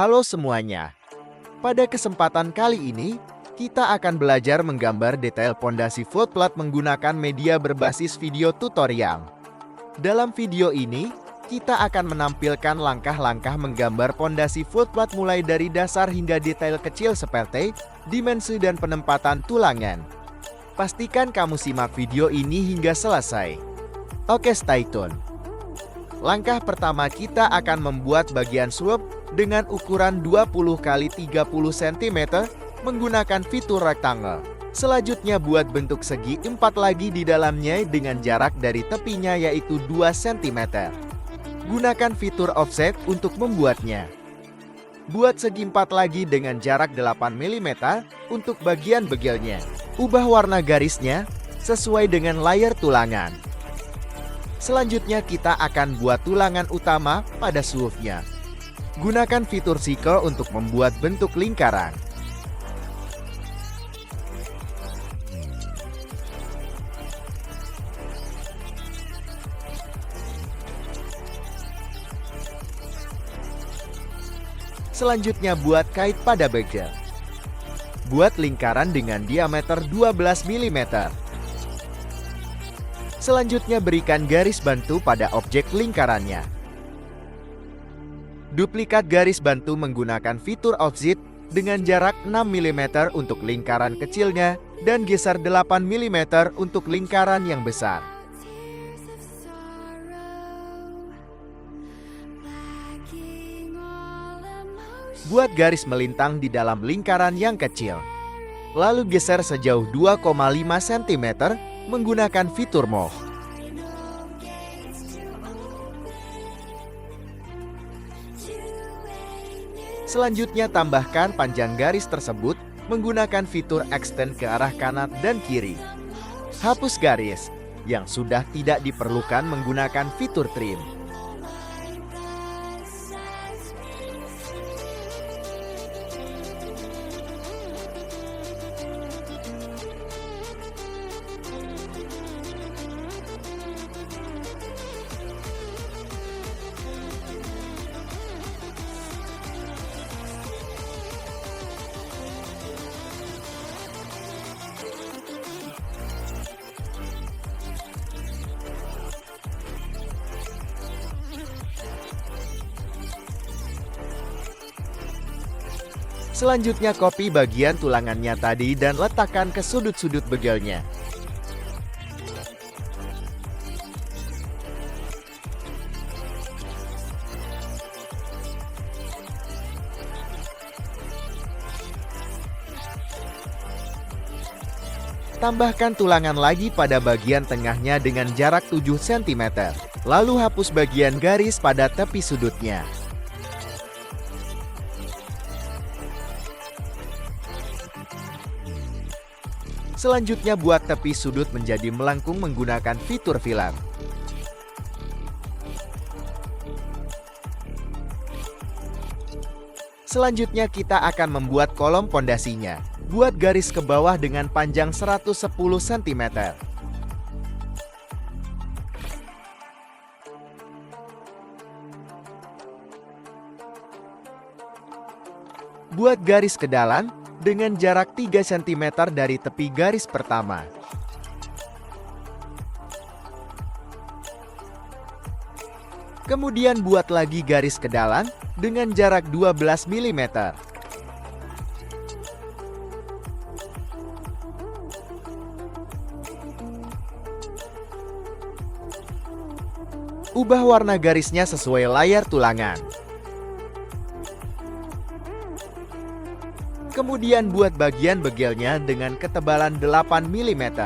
Halo semuanya. Pada kesempatan kali ini, kita akan belajar menggambar detail pondasi float plate menggunakan media berbasis video tutorial. Dalam video ini, kita akan menampilkan langkah-langkah menggambar pondasi float plate mulai dari dasar hingga detail kecil seperti dimensi dan penempatan tulangan. Pastikan kamu simak video ini hingga selesai. Oke, stay tune. Langkah pertama, kita akan membuat bagian slope dengan ukuran 20 x 30 cm menggunakan fitur rectangle. Selanjutnya buat bentuk segi 4 lagi di dalamnya dengan jarak dari tepinya yaitu 2 cm. Gunakan fitur offset untuk membuatnya. Buat segi 4 lagi dengan jarak 8 mm untuk bagian begilnya. Ubah warna garisnya sesuai dengan layar tulangan. Selanjutnya kita akan buat tulangan utama pada slope-nya. Gunakan fitur circle untuk membuat bentuk lingkaran. Selanjutnya buat kait pada bagel. Buat lingkaran dengan diameter 12 mm. Selanjutnya berikan garis bantu pada objek lingkarannya. Duplikat garis bantu menggunakan fitur offset dengan jarak 6 mm untuk lingkaran kecilnya dan geser 8 mm untuk lingkaran yang besar. Buat garis melintang di dalam lingkaran yang kecil. Lalu geser sejauh 2,5 cm menggunakan fitur move. Selanjutnya tambahkan panjang garis tersebut menggunakan fitur extend ke arah kanan dan kiri. Hapus garis yang sudah tidak diperlukan menggunakan fitur trim. Selanjutnya copy bagian tulangannya tadi dan letakkan ke sudut-sudut begelnya. Tambahkan tulangan lagi pada bagian tengahnya dengan jarak 7 cm. Lalu hapus bagian garis pada tepi sudutnya. Selanjutnya buat tepi sudut menjadi melengkung menggunakan fitur fill. Selanjutnya kita akan membuat kolom pondasinya. Buat garis ke bawah dengan panjang 110 cm. Buat garis ke dalam dengan jarak 3 cm dari tepi garis pertama. Kemudian buat lagi garis ke dalam dengan jarak 12 mm. Ubah warna garisnya sesuai layar tulangan. Kemudian buat bagian begelnya dengan ketebalan 8 mm.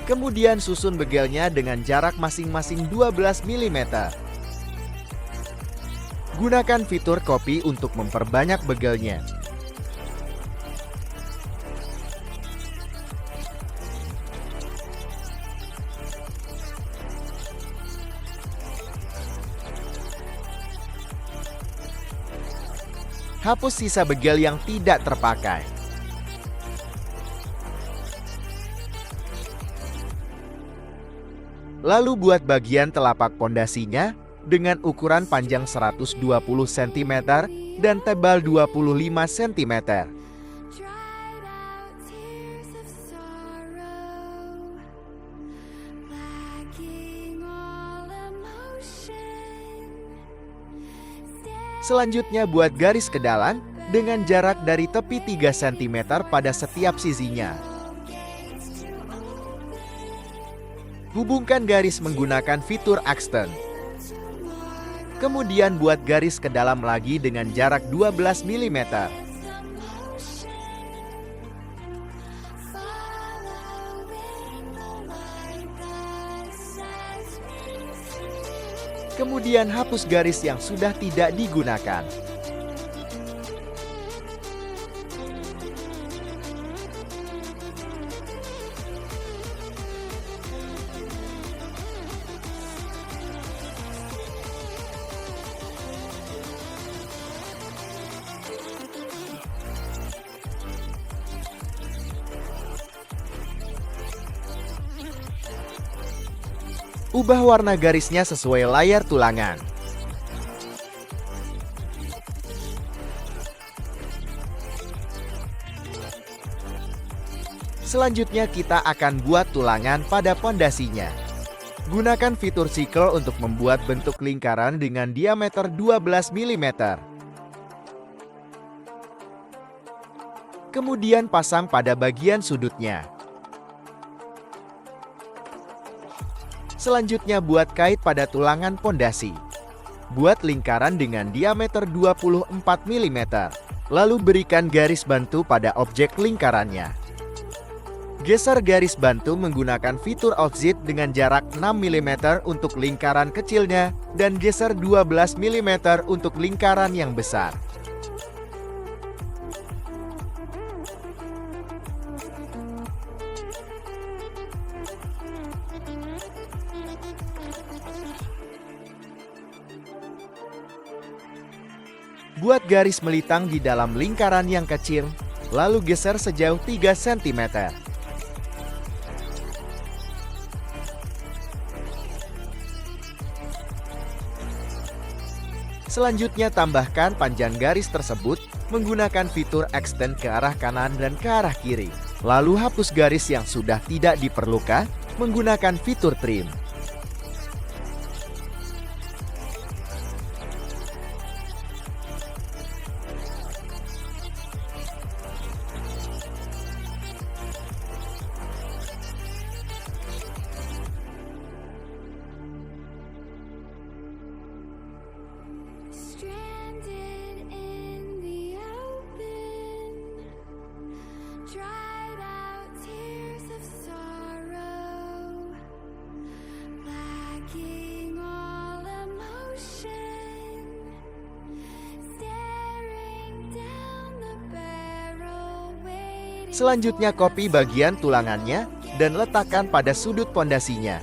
Kemudian susun begelnya dengan jarak masing-masing 12 mm. Gunakan fitur copy untuk memperbanyak begelnya. Hapus sisa begel yang tidak terpakai. Lalu buat bagian telapak pondasinya dengan ukuran panjang 120 cm dan tebal 25 cm. Selanjutnya buat garis kedalan dengan jarak dari tepi 3 cm pada setiap sisinya. Hubungkan garis menggunakan fitur extend. Kemudian buat garis ke dalam lagi dengan jarak 12 mm. Kemudian hapus garis yang sudah tidak digunakan. Ubah warna garisnya sesuai layar tulangan. Selanjutnya kita akan buat tulangan pada pondasinya. Gunakan fitur Circle untuk membuat bentuk lingkaran dengan diameter 12 mm. Kemudian pasang pada bagian sudutnya. Selanjutnya buat kait pada tulangan pondasi. Buat lingkaran dengan diameter 24 mm. Lalu berikan garis bantu pada objek lingkarannya. Geser garis bantu menggunakan fitur Offset dengan jarak 6 mm untuk lingkaran kecilnya dan geser 12 mm untuk lingkaran yang besar. Buat garis melintang di dalam lingkaran yang kecil, lalu geser sejauh 3 cm. Selanjutnya tambahkan panjang garis tersebut menggunakan fitur Extend ke arah kanan dan ke arah kiri. Lalu hapus garis yang sudah tidak diperlukan menggunakan fitur Trim. Selanjutnya copy bagian tulangannya dan letakkan pada sudut pondasinya.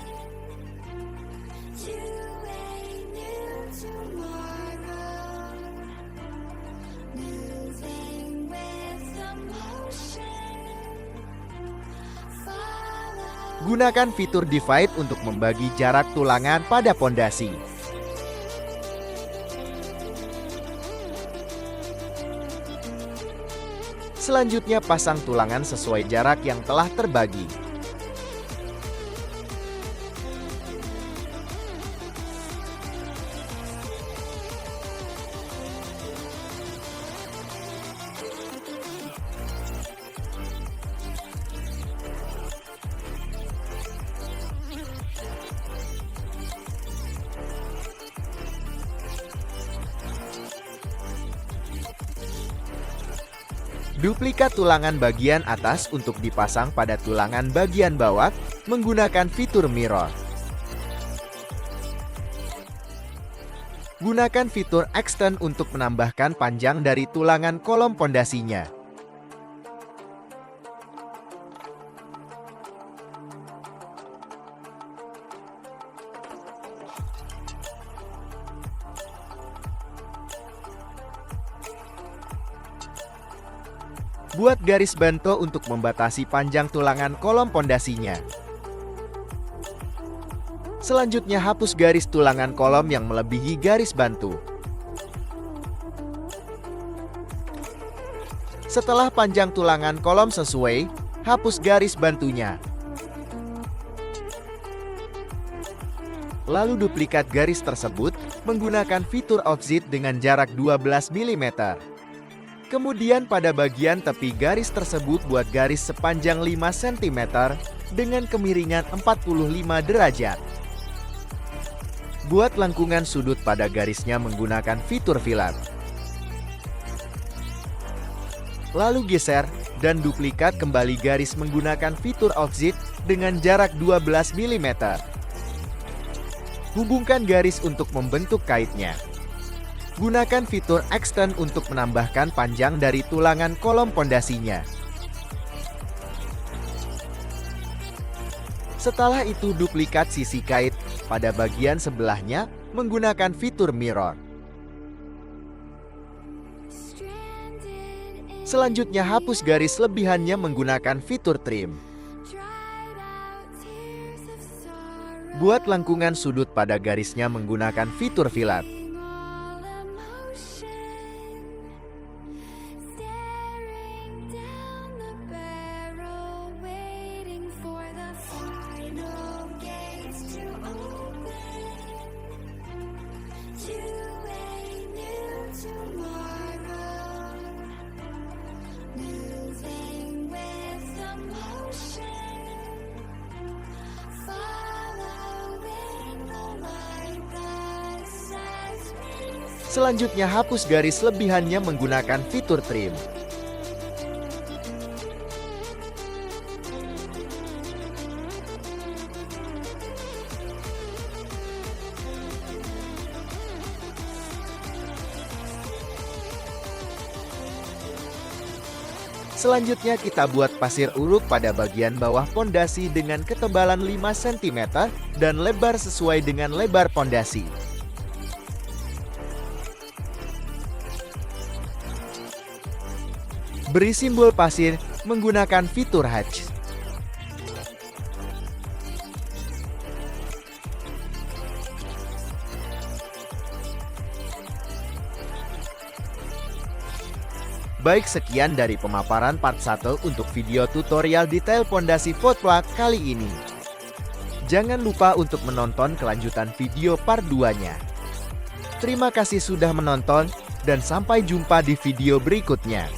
Gunakan fitur Divide untuk membagi jarak tulangan pada pondasi. Selanjutnya pasang tulangan sesuai jarak yang telah terbagi. Duplikat tulangan bagian atas untuk dipasang pada tulangan bagian bawah menggunakan fitur mirror. Gunakan fitur Extend untuk menambahkan panjang dari tulangan kolom pondasinya. Buat garis bantu untuk membatasi panjang tulangan kolom pondasinya. Selanjutnya hapus garis tulangan kolom yang melebihi garis bantu. Setelah panjang tulangan kolom sesuai, hapus garis bantunya. Lalu duplikat garis tersebut menggunakan fitur offset dengan jarak 12 mm. Kemudian pada bagian tepi garis tersebut buat garis sepanjang 5 cm dengan kemiringan 45 derajat. Buat lengkungan sudut pada garisnya menggunakan fitur fillet. Lalu geser dan duplikat kembali garis menggunakan fitur offset dengan jarak 12 mm. Hubungkan garis untuk membentuk kaitnya. Gunakan fitur extend untuk menambahkan panjang dari tulangan kolom pondasinya. Setelah itu duplikat sisi kait pada bagian sebelahnya menggunakan fitur mirror. Selanjutnya hapus garis lebihannya menggunakan fitur trim. Buat lengkungan sudut pada garisnya menggunakan fitur fillet. Selanjutnya hapus garis lebihannya menggunakan fitur trim. Selanjutnya kita buat pasir uruk pada bagian bawah pondasi dengan ketebalan 5 cm dan lebar sesuai dengan lebar pondasi. Beri simbol pasir menggunakan fitur hatch. Baik, sekian dari pemaparan part 1 untuk video tutorial detail pondasi footplug kali ini. Jangan lupa untuk menonton kelanjutan video part 2-nya. Terima kasih sudah menonton dan sampai jumpa di video berikutnya.